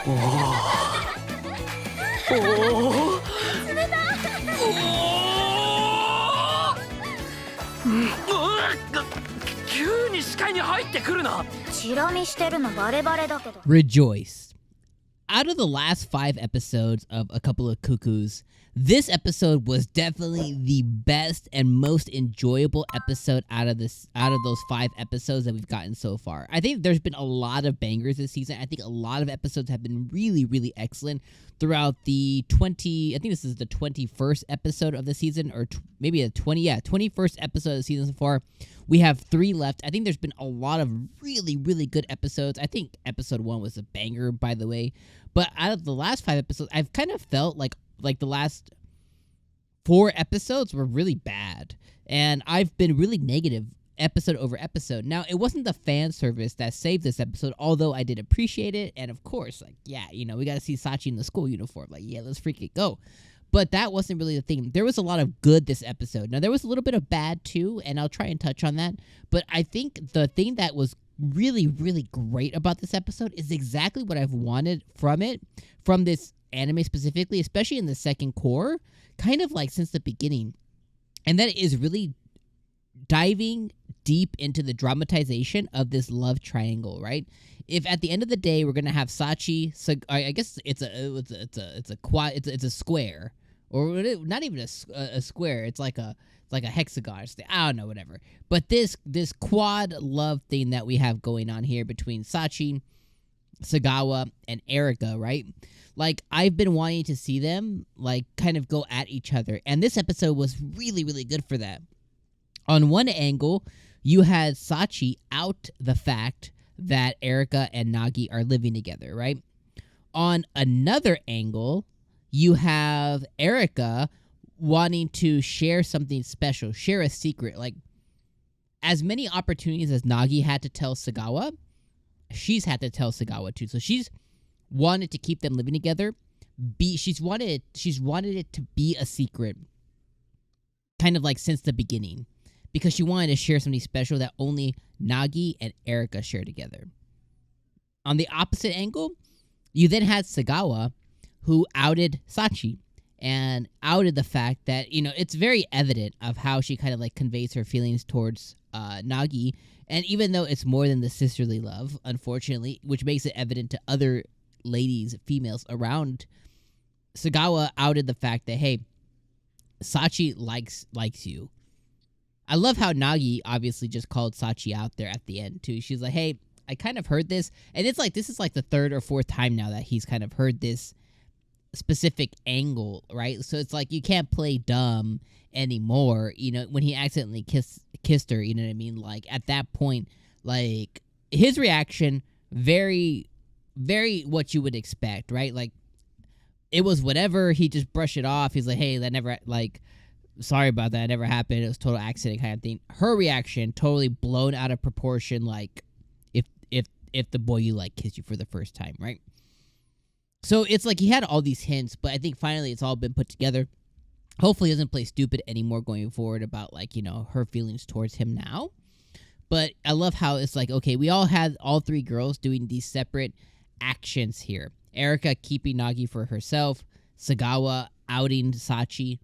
おおおお急に視界に入ってくるな。チラ見してるのバレバレだけど。 Rejoice. Out of the last 5 episodes of A Couple of Cuckoos, this episode was definitely the best and most enjoyable episode out of those 5 episodes that we've gotten so far. I think there's been a lot of bangers this season. I think a lot of episodes have been really, really excellent throughout the I think this is the 21st episode of the season, or maybe a 21st episode of the season so far. We have 3 left. I think there's been a lot of really, really good episodes. I think episode 1 was a banger, by the way. But out of the last 5 episodes, I've kind of felt like the last 4 episodes were really bad. And I've been really negative episode over episode. Now, it wasn't the fan service that saved this episode, although I did appreciate it. And of course, like, yeah, you know, we got to see Sachi in the school uniform. Like, yeah, let's freaking go. But that wasn't really the thing. There was a lot of good this episode. Now, there was a little bit of bad, too, and I'll try and touch on that. But I think the thing that was really, really great about this episode is exactly what I've wanted from it, from this anime specifically, especially in the second core, kind of like since the beginning. And that is really diving deep into the dramatization of this love triangle, right? If at the end of the day we're gonna have Sachi, I guess it's a square, or not even a square. It's like a hexagon. I don't know, whatever. But this quad love thing that we have going on here between Sachi, Sagawa, and Erika, right? Like, I've been wanting to see them like kind of go at each other, and this episode was really, really good for that. On one angle, you had Sachi out the fact that Erika and Nagi are living together, right? On another angle, you have Erika wanting to share something special, share a secret. Like, as many opportunities as Nagi had to tell Sagawa, she's had to tell Sagawa too. So she's wanted to keep them living together. She's wanted it to be a secret, kind of like since the beginning, because she wanted to share something special that only Nagi and Erika share together. On the opposite angle, you then had Sagawa, who outed Sachi and outed the fact that, you know, it's very evident of how she kind of like conveys her feelings towards Nagi. And even though it's more than the sisterly love, unfortunately, which makes it evident to other ladies, females around, Sagawa outed the fact that, hey, Sachi likes you. I love how Nagi obviously just called Sachi out there at the end, too. She's like, hey, I kind of heard this. And it's like, this is like the 3rd or 4th time now that he's kind of heard this specific angle, right? So it's like, you can't play dumb anymore, you know, when he accidentally kissed her, you know what I mean? Like, at that point, like, his reaction, very, very what you would expect, right? Like, it was whatever, he just brushed it off. He's like, hey, that never, like, sorry about that, it never happened, it was a total accident kind of thing. Her reaction, totally blown out of proportion, like, if the boy you like kissed you for the first time, right? So it's like he had all these hints, but I think finally it's all been put together. Hopefully he doesn't play stupid anymore going forward about, like, you know, her feelings towards him now. But I love how it's like, okay, we all had all 3 girls doing these separate actions here. Erika keeping Nagi for herself, Sagawa outing Sachi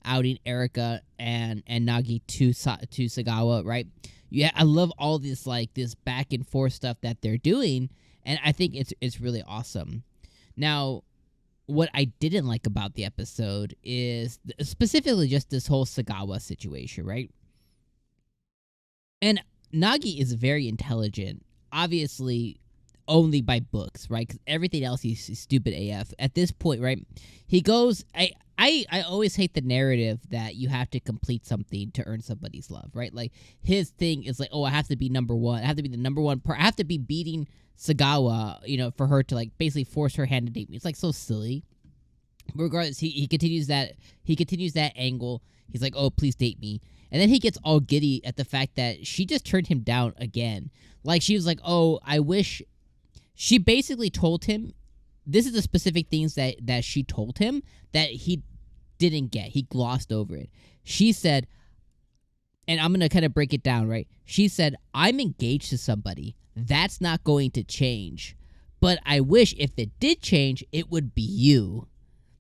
outing Erika and Nagi to Sagawa, right? Yeah, I love all this, like, this back and forth stuff that they're doing, and I think it's really awesome. Now, what I didn't like about the episode is specifically just this whole Sagawa situation, right? And Nagi is very intelligent, obviously only by books, right? Because everything else he's stupid AF. At this point, right, he goes... I always hate the narrative that you have to complete something to earn somebody's love, right? Like, his thing is like, oh, I have to be number one. I have to be the number one I have to be beating Sagawa, you know, for her to, like, basically force her hand to date me. It's, like, so silly. Regardless, he continues that angle. He's like, oh, please date me. And then he gets all giddy at the fact that she just turned him down again. Like, she was like, oh, I wish... She basically told him... This is the specific things that she told him that he didn't get. He glossed over it. She said, and I'm going to kind of break it down, right? She said, I'm engaged to somebody. That's not going to change. But I wish if it did change, it would be you.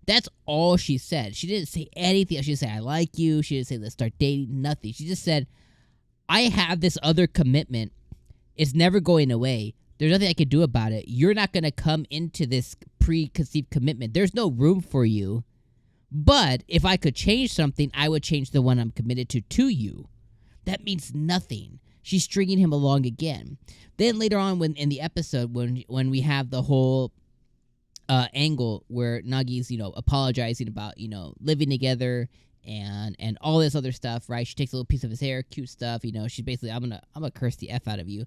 That's all she said. She didn't say anything else. She didn't say, I like you. She didn't say, let's start dating. Nothing. She just said, I have this other commitment. It's never going away. There's nothing I can do about it. You're not going to come into this preconceived commitment. There's no room for you. But if I could change something, I would change the one I'm committed to you. That means nothing. She's stringing him along again. Then later on in the episode, when we have the whole angle where Nagi's, apologizing about, living together and all this other stuff, right? She takes a little piece of his hair, cute stuff, she's basically, I'm gonna curse the F out of you.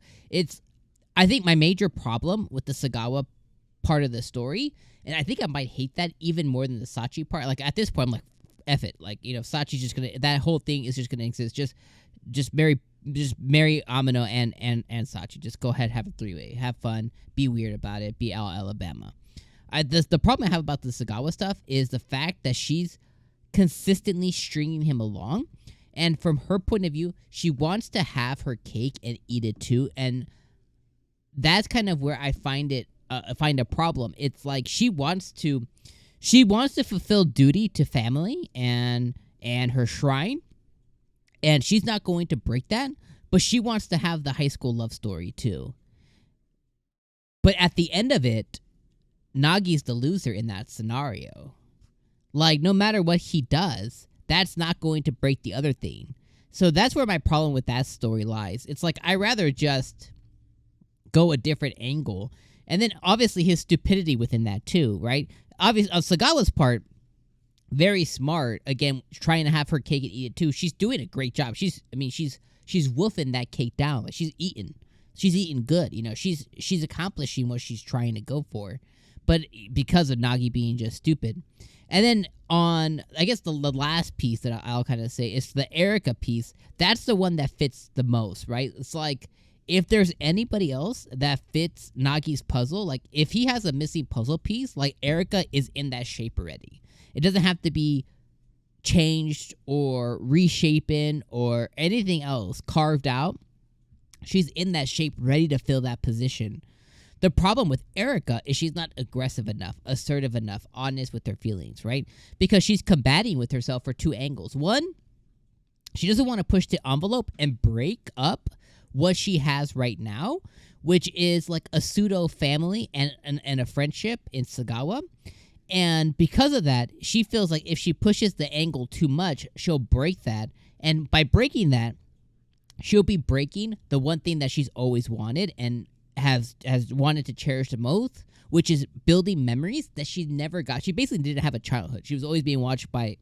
I think my major problem with the Sagawa part of the story, and I think I might hate that even more than the Sachi part. Like, at this point, I'm like, F it. Like, Sachi's just gonna, that whole thing is just gonna exist. Just marry Amino and Sachi. Just go ahead, have a three-way. Have fun. Be weird about it. Be Alabama. The problem I have about the Sagawa stuff is the fact that she's consistently stringing him along. And from her point of view, she wants to have her cake and eat it too. And that's kind of where I find a problem. It's like she wants to fulfill duty to family and her shrine. And she's not going to break that, but she wants to have the high school love story too. But at the end of it, Nagi's the loser in that scenario. Like, no matter what he does, that's not going to break the other thing. So that's where my problem with that story lies. It's like, I'd rather just go a different angle. And then, obviously, his stupidity within that too, right? Obviously, on Sagawa's part, very smart, again, trying to have her cake and eat it too. She's doing a great job. She's wolfing that cake down. Like, she's eating good. She's accomplishing what she's trying to go for. But because of Nagi being just stupid. And then on, I guess the last piece that I'll kind of say is the Erika piece. That's the one that fits the most, right? It's like, if there's anybody else that fits Nagi's puzzle, like if he has a missing puzzle piece, like Erika is in that shape already. It doesn't have to be changed or reshapen or anything else carved out. She's in that shape, ready to fill that position. The problem with Erika is she's not aggressive enough, assertive enough, honest with her feelings, right? Because she's combating with herself for two angles. One, she doesn't want to push the envelope and break up what she has right now, which is like a pseudo family and a friendship in Sagawa. And because of that, she feels like if she pushes the angle too much, she'll break that. And by breaking that, she'll be breaking the one thing that she's always wanted and has wanted to cherish the most, which is building memories that she never got. She basically didn't have a childhood. She was always being watched by,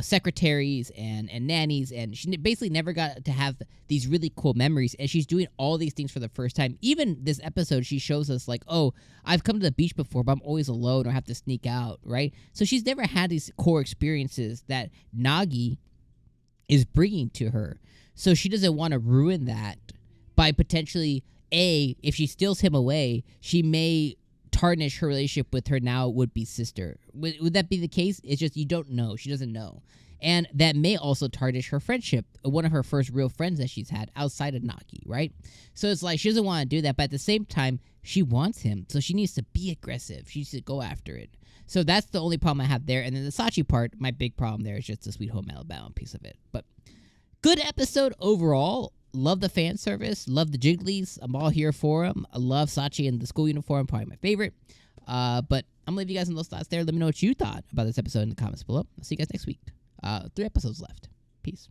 secretaries and nannies, and she basically never got to have these really cool memories, and she's doing all these things for the first time. Even this episode, she shows us like, oh, I've come to the beach before, but I'm always alone or have to sneak out, right? So she's never had these core experiences that Nagi is bringing to her. So she doesn't want to ruin that by potentially, if she steals him away, she may tarnish her relationship with her now would-be sister. Would that be the case? It's just you don't know. She doesn't know. And that may also tarnish her friendship, one of her first real friends that she's had outside of Nagi, right? So it's like she doesn't want to do that, but at the same time, she wants him. So she needs to be aggressive. She needs to go after it. So that's the only problem I have there. And then the Sachi part, my big problem there is just the Sweet Home Alabama piece of it. But good episode overall. Love the fan service. Love the Jigglies. I'm all here for them. I love Sachi in the school uniform. Probably my favorite. But I'm going to leave you guys in those thoughts there. Let me know what you thought about this episode in the comments below. I'll see you guys next week. 3 episodes left. Peace.